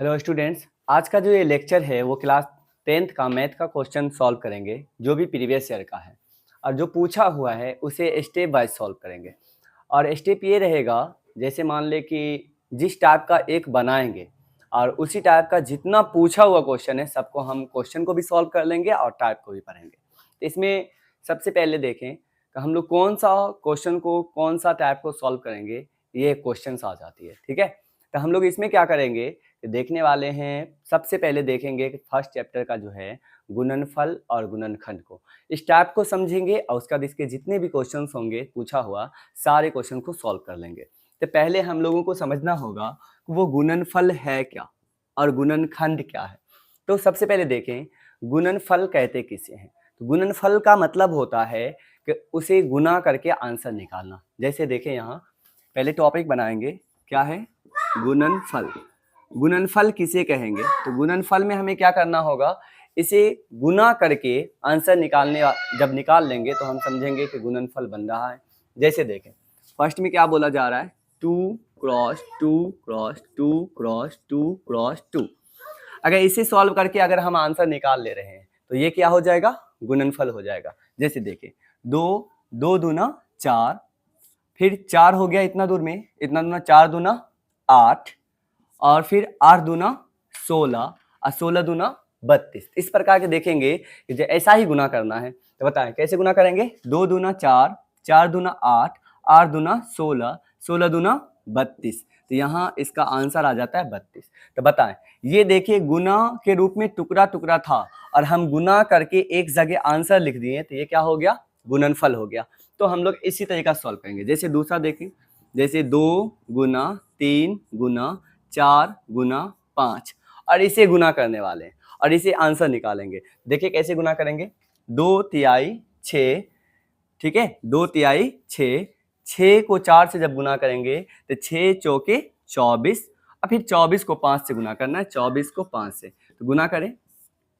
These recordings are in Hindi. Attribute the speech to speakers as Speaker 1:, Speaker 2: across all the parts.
Speaker 1: हेलो स्टूडेंट्स, आज का जो ये लेक्चर है वो क्लास 10th का मैथ का क्वेश्चन सॉल्व करेंगे जो भी प्रीवियस ईयर का है और जो पूछा हुआ है उसे स्टेप बाय सॉल्व करेंगे। और स्टेप ये रहेगा, जैसे मान ले कि जिस टाइप का एक बनाएंगे और उसी टाइप का जितना पूछा हुआ क्वेश्चन है सबको हम क्वेश्चन को भी सॉल्व कर लेंगे और टाइप को भी पढ़ेंगे। तो इसमें सबसे पहले देखें कि हम लोग कौन सा क्वेश्चन को कौन सा टाइप को सॉल्व करेंगे, ये क्वेश्चन आ जाती है। ठीक है, तो हम लोग इसमें क्या करेंगे, देखने वाले हैं। सबसे पहले देखेंगे कि फर्स्ट चैप्टर का जो है गुणनफल और गुणनखंड को, इस टाइप को समझेंगे और उसके बाद इसके जितने भी क्वेश्चंस होंगे पूछा हुआ सारे क्वेश्चन को सॉल्व कर लेंगे। तो पहले हम लोगों को समझना होगा कि वो गुणनफल है क्या और गुणनखंड क्या है। तो सबसे पहले देखें गुणनफल कहते किसे हैं। तो गुणनफल का मतलब होता है कि उसे गुना करके आंसर निकालना। जैसे देखें यहाँ पहले टॉपिक बनाएंगे, क्या है गुणनफल। गुणनफल किसे कहेंगे, तो गुणनफल में हमें क्या करना होगा, इसे गुना करके आंसर जब निकाल लेंगे तो हम समझेंगे कि गुणनफल बन रहा है। जैसे देखें फर्स्ट में क्या बोला जा रहा है, 2 क्रॉस 2 क्रॉस 2 क्रॉस 2 क्रॉस 2। अगर इसे सॉल्व करके अगर हम आंसर निकाल ले रहे हैं तो ये क्या हो जाएगा, गुणनफल हो जाएगा। जैसे देखें 2 2 दूना 4, फिर 4 हो गया इतना दूर में, इतना दूना 4 दूना 8, और फिर 8 दूना 16 और 16 दूना 32। इस प्रकार के देखेंगे कि जो ऐसा ही गुना करना है। तो बताएं कैसे गुना करेंगे, 2 दूना 4, 4 दूना 8, 8 दूना 16, 16 दूना 32। तो यहाँ इसका आंसर आ जाता है 32। तो बताएं, ये देखिए गुना के रूप में टुकड़ा टुकड़ा था और हम गुना करके एक जगह आंसर लिख दिए, तो ये क्या हो गया, गुणनफल हो गया। तो हम लोग इसी तरीका सॉल्व करेंगे। जैसे दूसरा देखें, जैसे 2 गुना 3 गुना 4 गुना 5, और इसे गुना करने वाले हैं और इसे आंसर निकालेंगे। देखिए कैसे गुना करेंगे, 2 तिहाई 6, ठीक है, 2 तिहाई 6, 6 को 4 से जब गुना करेंगे तो 6 चौके 24, और फिर 24 को 5 से गुना करना है, 24 को 5 से तो गुना करें,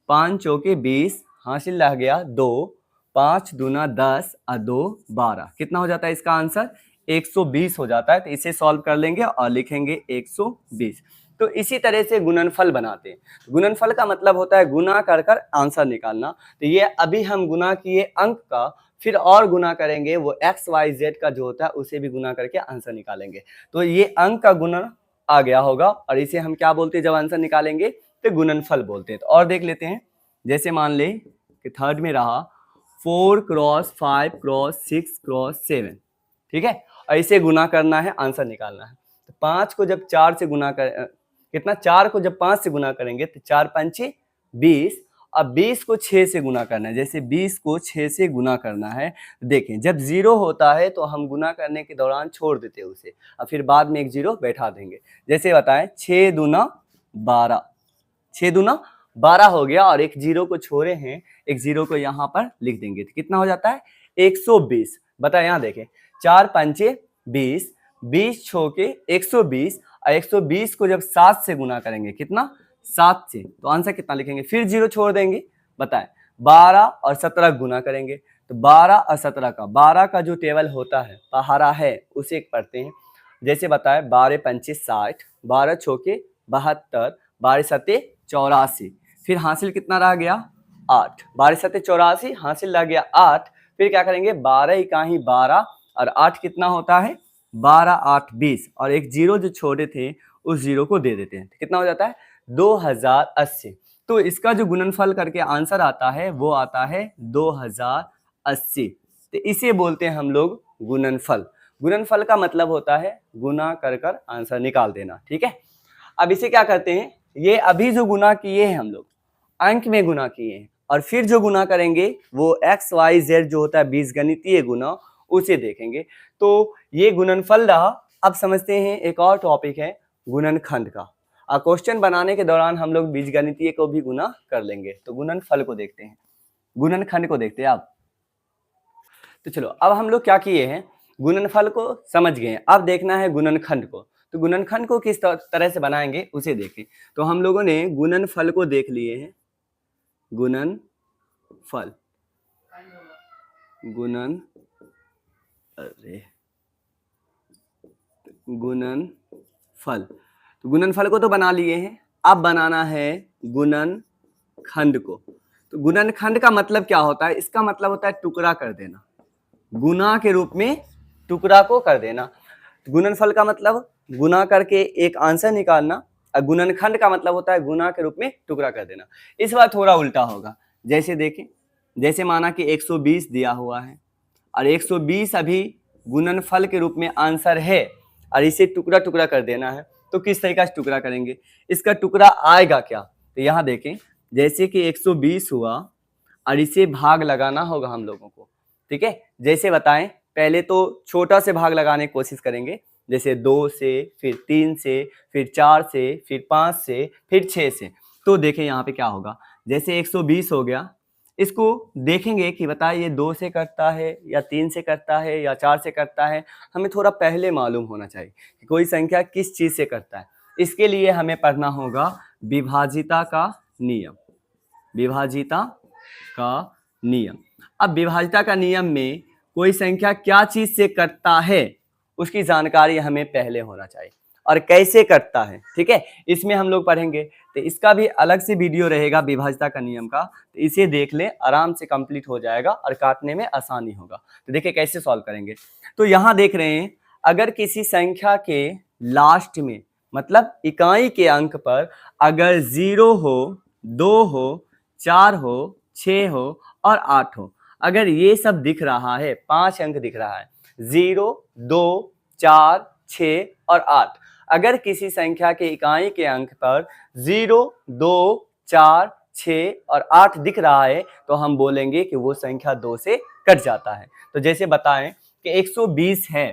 Speaker 1: 5 चौके 20, हासिल रह गया 2, 5 दूना 10 और 2 12। कितना हो जाता है इसका आंसर, 120 हो जाता है। तो इसे सॉल्व कर लेंगे और लिखेंगे 120। तो इसी तरह से गुणनफल बनाते हैं। गुणनफल का मतलब होता है गुना कर कर आंसर निकालना। तो ये अभी हम गुना किए अंक का, फिर और गुना करेंगे वो एक्स वाई जेड का जो होता है उसे भी गुना करके आंसर निकालेंगे। तो ये अंक का गुना आ गया होगा और इसे हम क्या बोलते हैं जब आंसर निकालेंगे, तो गुणनफल बोलते हैं। तो और देख लेते हैं, जैसे मान ले कि थर्ड में रहा 4 क्रॉस 5 क्रॉस 6 क्रॉस 7, ठीक है, और इसे गुना करना है, आंसर निकालना है। तो 5 को जब 4 से गुना कर कितना, 4 को जब 5 से गुना करेंगे तो 4 पंचे 20, अब 20 को 6 से गुना करना है। जैसे 20 को 6 से गुना करना है, देखें जब 0 होता है तो हम गुना करने के दौरान छोड़ देते हैं उसे और फिर बाद में एक 0 बैठा देंगे। जैसे बताएं 6 दूना 12, 6 दूना 12 हो गया और एक 0 को छोड़े हैं, एक 0 को यहाँ पर लिख देंगे तो कितना हो जाता है 120। बताए यहाँ देखें 4 पंचे 20, 20 छोके 120, और 120 को जब 7 से गुना करेंगे, कितना 7 से, तो आंसर कितना लिखेंगे, फिर 0 छोड़ देंगे। बताएं 12 और 17 गुना करेंगे, तो 12 और 17 का, 12 का जो टेबल होता है पहाड़ा है उसे एक पढ़ते हैं। जैसे बताए 12 पंचे 60, 12 छोके 72, 12 सत्ते 84, फिर हासिल कितना रह गया 8, 12 सत्ते 84, हासिल रह गया 8। फिर क्या करेंगे 12 इकाई 12 और 8 कितना होता है 12 8 20, और एक 0 जो छोड़े थे उस 0 को दे देते हैं, कितना हो जाता है 2080। तो इसका जो गुणनफल करके आंसर आता है वो आता है 2080। तो इसे बोलते हैं हम लोग गुणनफल। गुणनफल का मतलब होता है गुना कर कर आंसर निकाल देना। ठीक है, अब इसे क्या करते हैं, ये अभी जो गुना किए हैं हम लोग अंक में गुना किए हैं, और फिर जो गुना करेंगे वो एक्स वाई जेड जो होता है बीजगणितीय गुना, उसे देखेंगे। तो ये गुणनफल रहा। अब समझते हैं एक और टॉपिक है गुणनखंड का। क्वेश्चन बनाने के दौरान हम लोग बीजगणितीय को भी गुना कर लेंगे। तो गुणनफल को देखते हैं, गुणनखंड को देखते हैं आप। तो चलो अब हम लोग क्या किए हैं, गुणनफल को समझ गए हैं, अब देखना है गुणनखंड को। तो गुणनखंड को किस तरह से बनाएंगे उसे देखें। तो हम लोगों ने गुणनफल को देख लिए हैं, गुणनफल, गुणनफल, तो गुणनफल को तो बना लिए हैं। अब बनाना है गुणनखंड को। तो गुणनखंड का मतलब क्या होता है? इसका मतलब होता है टुकड़ा कर देना, गुना के रूप में टुकड़ा को कर देना। गुणनफल का मतलब गुना करके एक आंसर निकालना, और गुणनखंड का मतलब होता है गुना के रूप में टुकड़ा कर देना। इस बार थोड़ा उल्टा होगा। जैसे देखें, जैसे माना कि 120 दिया हुआ है और 120 अभी गुणनफल के रूप में आंसर है और इसे टुकड़ा टुकड़ा कर देना है, तो किस तरीका से टुकड़ा करेंगे? इसका टुकड़ा आएगा क्या? तो यहाँ देखें, जैसे कि 120 हुआ और इसे भाग लगाना होगा हम लोगों को, ठीक है। जैसे बताएं, पहले तो छोटा से भाग लगाने की कोशिश करेंगे, जैसे 2 से, फिर 3 से, फिर 4 से, फिर 5 से, फिर 6 से। तो देखें यहाँ पे क्या होगा, जैसे 120 हो गया, इसको देखेंगे कि बताए ये 2 से करता है या 3 से करता है या 4 से करता है। हमें थोड़ा पहले मालूम होना चाहिए कि कोई संख्या किस चीज़ से करता है। इसके लिए हमें पढ़ना होगा विभाजिता का नियम, विभाजिता का नियम। अब विभाजिता का नियम में कोई संख्या क्या चीज से करता है उसकी जानकारी हमें पहले होना चाहिए, और कैसे करता है, ठीक है, इसमें हम लोग पढ़ेंगे। तो इसका भी अलग से वीडियो रहेगा विभाजिता का नियम का, तो इसे देख ले, आराम से कंप्लीट हो जाएगा और काटने में आसानी होगा। तो देखिए कैसे सॉल्व करेंगे। तो यहाँ देख रहे हैं, अगर किसी संख्या के लास्ट में, मतलब इकाई के अंक पर अगर 0 हो, 2 हो, 4 हो, 6 हो और 8 हो, अगर ये सब दिख रहा है, 5 अंक दिख रहा है, 0, 2, 4, 6 और 8, अगर किसी संख्या के इकाई के अंक पर 0, 2, 4, 6 और 8 दिख रहा है, तो हम बोलेंगे कि वो संख्या 2 से कट जाता है। तो जैसे बताएं कि 120 है,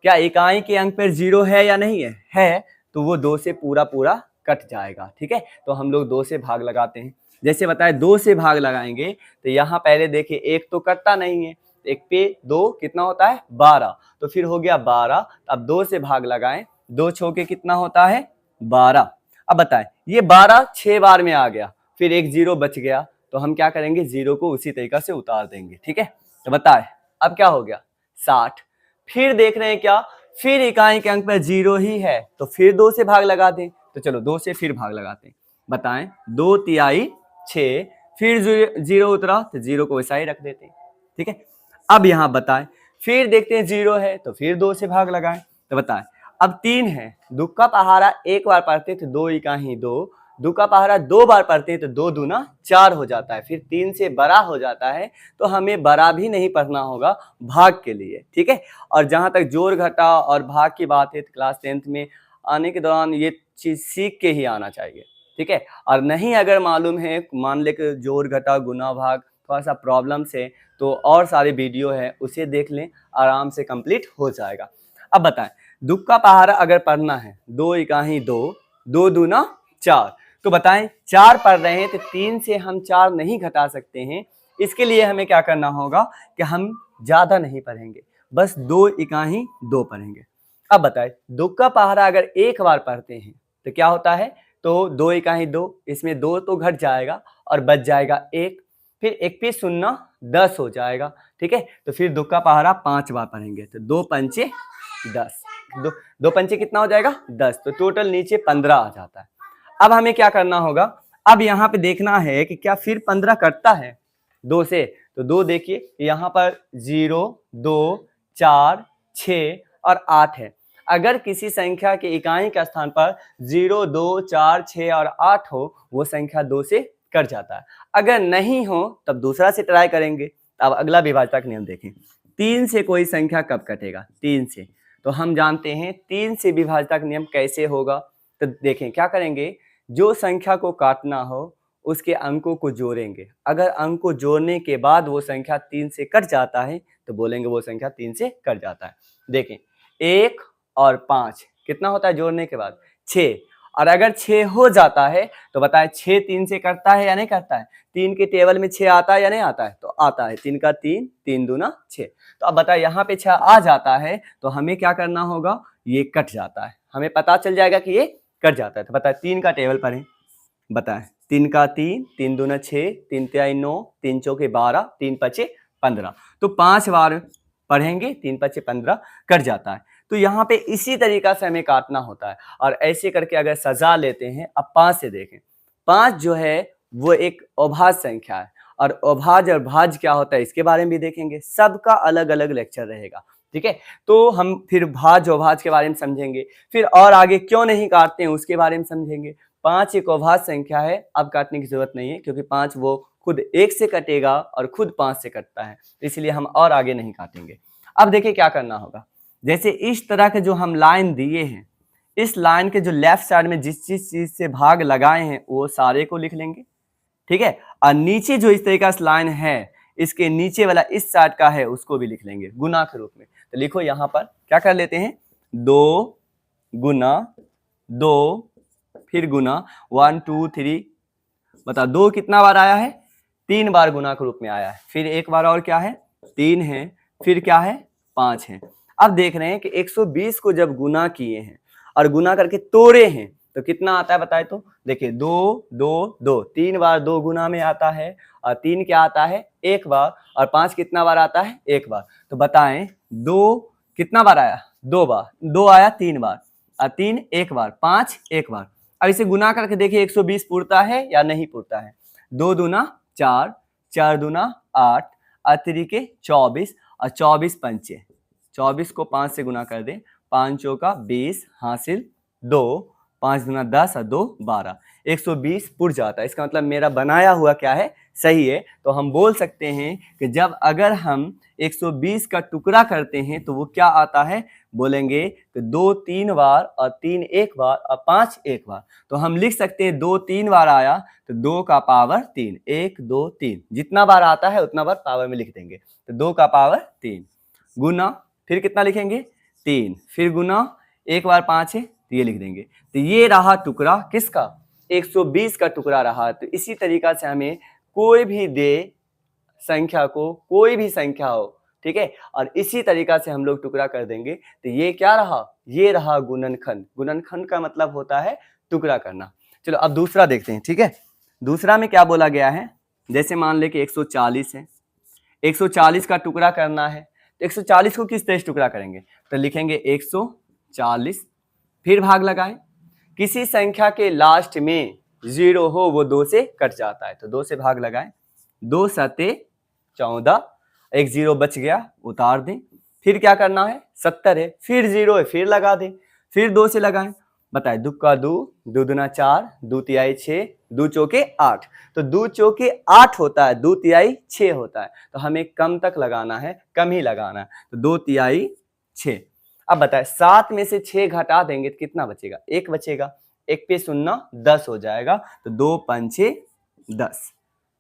Speaker 1: क्या इकाई के अंक पर 0 है या नहीं है? है, तो वो 2 से पूरा पूरा कट जाएगा, ठीक है। तो हम लोग 2 से भाग लगाते हैं। जैसे बताए 2 से भाग लगाएंगे, तो यहाँ पहले देखिए एक तो कटता नहीं है, एक पे 2 कितना होता है? 12, तो फिर हो गया 12। अब 2 से भाग लगाएं, 2 छौके कितना होता है? 12। अब बताएं ये 12 6 बार में आ गया, फिर एक 0 बच गया, तो हम क्या करेंगे? 0 को उसी तरीका से उतार देंगे, ठीक है। तो बताए अब क्या हो गया? 60। फिर देख रहे हैं क्या, फिर इकाई के अंक पर 0 ही है, तो फिर 2 से भाग लगा दें। तो चलो 2 से फिर भाग लगाते हैं। बताएं 2 तिहाई 6, फिर 0 उतरा तो 0 को वैसा ही रख देते हैं, ठीक है। अब यहाँ बताएं, फिर देखते हैं 0 है, तो फिर 2 से भाग लगाएं। तो बताएं अब 3 है, दो का पहाड़ा एक बार पढ़ते तो 2 इकाई 2, दो का पहाड़ा 2 बार पढ़ते हैं तो 2 दूना 4 हो जाता है, फिर 3 से बड़ा हो जाता है, तो हमें बड़ा भी नहीं पढ़ना होगा भाग के लिए, ठीक है। और जहां तक जोड़ घटा और भाग की बात है, तो क्लास 10th में आने के दौरान ये चीज सीख के ही आना चाहिए, ठीक है। और नहीं अगर मालूम है, मान ले कि जोड़ घटा गुना भाग थोड़ा सा प्रॉब्लम से, तो और सारे वीडियो है उसे देख लें, आराम से कंप्लीट हो जाएगा। अब बताएं दुख का पहाड़ा अगर पढ़ना है, 2 इकाई 2, 2 दूना 4, तो बताएं 4 पढ़ रहे हैं तो 3 से हम 4 नहीं घटा सकते हैं। इसके लिए हमें क्या करना होगा कि हम ज्यादा नहीं पढ़ेंगे, बस 2 इकाई 2 पढ़ेंगे। अब बताएं दुख का पहाड़ा अगर एक बार पढ़ते हैं तो क्या होता है? तो 2 इकाई 2, इसमें 2 तो घट जाएगा और बच जाएगा 1, फिर 1 पे 0 10 हो जाएगा, ठीक है। तो फिर दुख का पहाड़ा 5 बार पढ़ेंगे, तो 2 पंचे 10, 2 पंचे कितना हो जाएगा? 10, तो टोटल नीचे 15 आ जाता है। अब हमें क्या करना होगा? अब यहाँ पे देखना है कि क्या फिर 15 कटता है 2 से, तो 2 देखिए यहाँ पर 0, 2, 4, 6 और 8 है। अगर किसी संख्या के इकाई के स्थान पर 0, 2, 4, 6 और 8 हो, वो संख्या 2 से कट जाता है। अगर नहीं हो तब दूसरा से ट्राई करेंगे। अब अगला विभाजक नियम देखें, 3 से कोई संख्या कब कटेगा? 3 से, तो हम जानते हैं 3 से विभाजक नियम कैसे होगा। तो देखें क्या करेंगे, जो संख्या को काटना हो उसके अंकों को जोड़ेंगे, अगर अंक को जोड़ने के बाद वो संख्या 3 से कट जाता है तो बोलेंगे वो संख्या 3 से कट जाता है। देखें 1 और 5 कितना होता है जोड़ने के बाद? 6, और अगर 6 हो जाता है तो बताएं 6 3 से कटता है या नहीं करता है? 3 के टेबल में 6 आता है या नहीं आता है? तो आता है, 3 का 3, 3 दूना 6। तो अब बताएं यहाँ पे 6 आ जाता है तो हमें क्या करना होगा? ये कट जाता है, हमें पता चल जाएगा कि ये कट जाता है। तो बताएं 3 का टेबल पढ़ें, बताएं 3 का 3, 3 दूना 6, 3 तिहाई 9, 3 चौके 12, 3 पचे 15, तो 5 बार पढ़ेंगे, 3 पचे 15 कट जाता है। तो यहाँ पे इसी तरीका से हमें काटना होता है। और ऐसे करके अगर सजा लेते हैं, अब 5 से देखें, 5 जो है वो एक अभाज्य संख्या है, और अभाज्य और भाज्य क्या होता है इसके बारे में भी देखेंगे। सबका अलग अलग लेक्चर रहेगा, ठीक है। तो हम फिर भाज्य अभाज्य के बारे में समझेंगे, फिर और आगे क्यों नहीं काटते हैं उसके बारे में समझेंगे। 5 एक अभाज्य संख्या है, अब काटने की जरूरत नहीं है, क्योंकि 5 वो खुद 1 से कटेगा और खुद 5 से कटता है, इसलिए हम और आगे नहीं काटेंगे। अब देखिए क्या करना होगा। जैसे इस तरह के जो हम लाइन दिए हैं, इस लाइन के जो लेफ्ट साइड में जिस जिस चीज से भाग लगाए हैं वो सारे को लिख लेंगे, ठीक है। और नीचे जो इस तरीका से लाइन है, इसके नीचे वाला इस साइड का है उसको भी लिख लेंगे गुना के रूप में। तो लिखो यहां पर क्या कर लेते हैं, 2 गुना 2, फिर गुना 1 2 3, बता 2 कितना बार आया है, 3 बार गुना के रूप में आया है। फिर एक बार और क्या है, 3 है, फिर क्या है, 5 है। अब देख रहे हैं कि 120 को जब गुना किए हैं और गुना करके तोड़े हैं तो कितना आता है बताए। तो देखिए 2 2 2, 3 बार 2 गुना में आता है, और 3 क्या आता है, 1 बार, और 5 कितना बार आता है, 1 बार। तो बताएं 2 कितना बार आया, 2 बार, 2 आया 3 बार, और 3 1 बार, 5 1 बार। अब इसे गुना करके देखिए 120 पूरता है या नहीं पूरता है। 2 दूना 4, 4 दूना 8, और 3 के 24, और 24 पंचे, 24 को 5 से गुना कर दें, 5 चौका 20 हासिल 2, 5 दूना 10 और 2 12, 120 पुर जाता है। इसका मतलब मेरा बनाया हुआ क्या है, सही है। तो हम बोल सकते हैं कि जब अगर हम 120 का टुकड़ा करते हैं तो वो क्या आता है, बोलेंगे कि 2 3 बार और 3 1 बार और 5 1 बार। तो हम लिख सकते हैं 2 3 बार आया तो 2 का पावर 3, 1 2 3, जितना बार आता है उतना बार पावर में लिख देंगे। तो 2 का पावर 3 गुना, फिर कितना लिखेंगे 3, फिर गुना 1 बार 5 है तो ये लिख देंगे। तो ये रहा टुकड़ा किसका, 120 का टुकड़ा रहा। तो इसी तरीका से हमें कोई भी दे संख्या को, कोई भी संख्या हो, ठीक है, और इसी तरीका से हम लोग टुकड़ा कर देंगे। तो ये क्या रहा, ये रहा गुणनखंड। गुणनखंड का मतलब होता है टुकड़ा करना। चलो अब दूसरा देखते हैं, ठीक है। दूसरा में क्या बोला गया है, जैसे मान ले कि 140 है, 140 का टुकड़ा करना है, तो 140 को किस तरह से टुकड़ा करेंगे, तो लिखेंगे 140, फिर भाग लगाएं। किसी संख्या के लास्ट में 0 हो वो 2 से कट जाता है, तो 2 से भाग लगाएं, 2 सते 14, एक 0 बच गया उतार दें। फिर क्या करना है, 70 है, फिर 0 है, फिर लगा दें, फिर 2 से लगाएं। बताए 2 का 2, 2 दूना 4, 2 तिहाई 6, 2 चौके 8, तो 2 चौके 8 होता है, 2 तिहाई 6 होता है। तो हमें कम तक लगाना है, कम ही लगाना है, तो 2 तिहाई 6। अब बताए 7 में से 6 घटा देंगे तो कितना बचेगा, 1 बचेगा, 1 पे 0 10 हो जाएगा, तो 2 पंचे 10,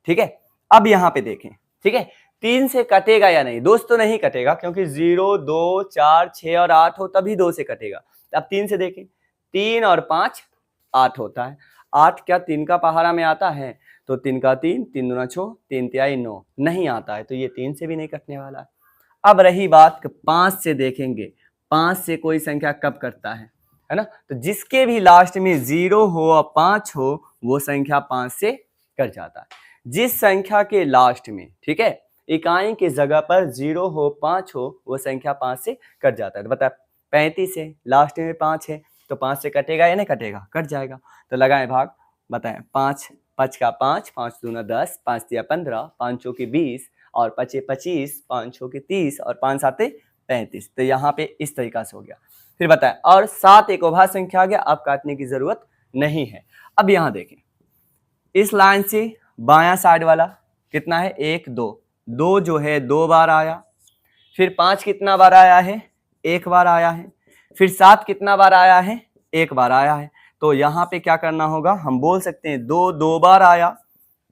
Speaker 1: ठीक है। अब यहाँ पे देखें, ठीक है, 3 से कटेगा या नहीं, दोस्तों नहीं कटेगा, क्योंकि 0 2 4 6 और 8 हो तभी 2 से कटेगा। अब 3 से देखें, 3 और 5 8 होता है, 8 क्या 3 का पहाड़ा में आता है, तो 3 का 3, 3 दूना 6, 3 तिहाई 9, नहीं आता है, तो ये 3 से भी नहीं कटने वाला है। अब रही बात 5 से देखेंगे, 5 से कोई संख्या कब कटता है ना, तो जिसके भी लास्ट में 0 हो और 5 हो वो संख्या 5 से कट जाता है। जिस संख्या के लास्ट में, ठीक है, इकाई के जगह पर 0 हो 5 हो वो संख्या 5 से कट जाता है। तो बता 35 है, लास्ट में 5 है, तो 5 से कटेगा या नहीं कटेगा, कट जाएगा। तो लगाए भाग, बताएं 5 5 का 5, 5 दूना 10, 5 तिया 15, 5 चौके 20, और 5 25, 5 चौके 30, और 5 साते 35। तो यहाँ पे इस तरीका से हो गया। फिर बताएं, और 7 एक अभाज्य संख्या आ गया, अब काटने की जरूरत नहीं है। अब यहाँ देखें, इस लाइन से बायां साइड वाला कितना है, 1 2, 2 जो है 2 बार आया, फिर 5 कितना बार आया है, 1 बार आया है, फिर 7 कितना बार आया है, 1 बार आया है। तो यहाँ पे क्या करना होगा, हम बोल सकते हैं 2 2 बार आया,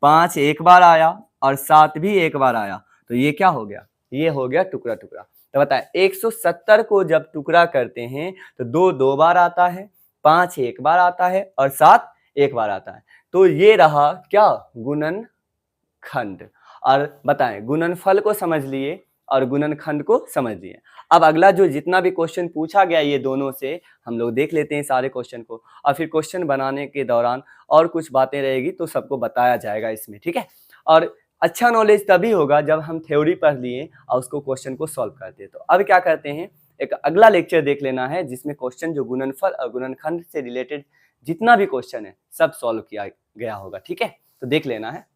Speaker 1: 5 1 बार आया, और 7 भी 1 बार आया, तो ये क्या हो गया, ये हो गया टुकड़ा टुकड़ा। तो बताएं 170 को जब टुकड़ा करते हैं तो 2 2 बार आता है, 5 1 बार आता है, और 7 1 बार आता है। तो ये रहा क्या, गुणनखंड। और बताएं गुणनफल को समझ लिए और गुणनखंड को समझ लिए। अब अगला जो जितना भी क्वेश्चन पूछा गया ये दोनों से हम लोग देख लेते हैं सारे क्वेश्चन को, और फिर क्वेश्चन बनाने के दौरान और कुछ बातें रहेगी तो सबको बताया जाएगा इसमें, ठीक है। और अच्छा नॉलेज तभी होगा जब हम थ्योरी पढ़ लिए और उसको क्वेश्चन को सॉल्व करते हैं। तो अब क्या करते हैं, एक अगला लेक्चर देख लेना है जिसमें क्वेश्चन जो गुणनफल और गुणनखंड से रिलेटेड जितना भी क्वेश्चन है सब सॉल्व किया गया होगा। ठीक है, तो देख लेना है।